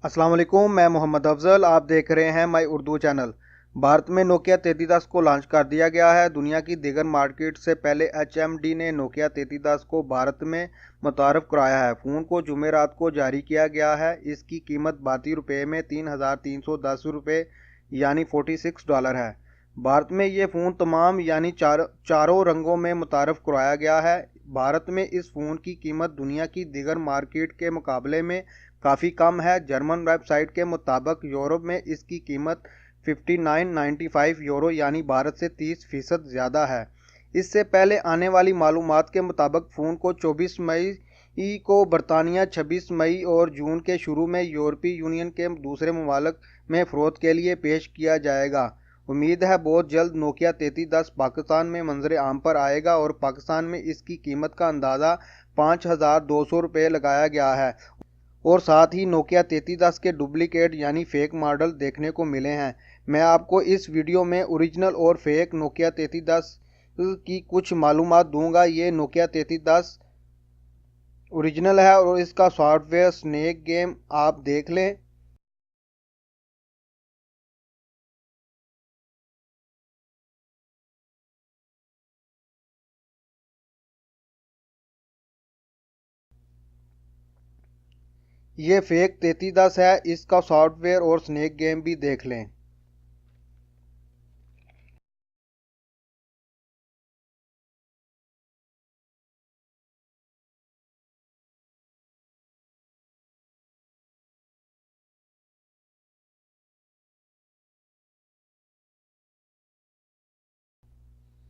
अस्सलाम वालेकुम, मैं मोहम्मद अफजल। आप देख रहे हैं माई उर्दू चैनल। भारत में नोकिया 3310 को लॉन्च कर दिया गया है। दुनिया की दीगर मार्केट से पहले HMD ने नोकिया 3310 को भारत में मुतारफ़ कराया है। फ़ोन को जुमेरात को जारी किया गया है। इसकी कीमत भारतीय रुपये में 3310 रुपये यानी $46 है। भारत में ये फ़ोन तमाम यानी चारों रंगों में मुतारफ़ कराया गया है। भारत में इस फ़ोन की कीमत दुनिया की दीगर मार्केट के मुकाबले में काफ़ी कम है। जर्मन वेबसाइट के मुताबिक यूरोप में इसकी कीमत 59.95 यूरो यानी भारत से 30% ज़्यादा है। इससे पहले आने वाली मालूमात के मुताबिक फ़ोन को 24 मई को बरतानिया, 26 मई और जून के शुरू में यूरोपीय यूनियन के दूसरे ममालिक में फ़रोख्त के लिए पेश किया जाएगा। उम्मीद है बहुत जल्द नोकिया 3310 पाकिस्तान में मंजर आम पर आएगा और पाकिस्तान में इसकी कीमत का अंदाज़ा 5200 रुपये लगाया गया है। और साथ ही नोकिया 3310 के डुप्लीकेट यानी फेक मॉडल देखने को मिले हैं। मैं आपको इस वीडियो में ओरिजिनल और फेक नोकिया 3310 की कुछ मालूमात दूंगा। ये नोकिया 3310 ओरिजिनल है और इसका सॉफ्टवेयर स्नेक गेम आप देख लें। ये फेक 3310 है, इसका सॉफ्टवेयर और स्नेक गेम भी देख लें।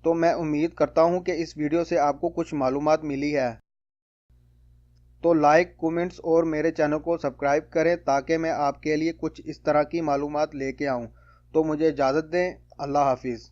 तो मैं उम्मीद करता हूँ कि इस वीडियो से आपको कुछ मालूमात मिली है। तो लाइक, कमेंट्स और मेरे चैनल को सब्सक्राइब करें ताकि मैं आपके लिए कुछ इस तरह की मालूमात लेके आऊँ। तो मुझे इजाज़त दें। अल्लाह हाफिज़।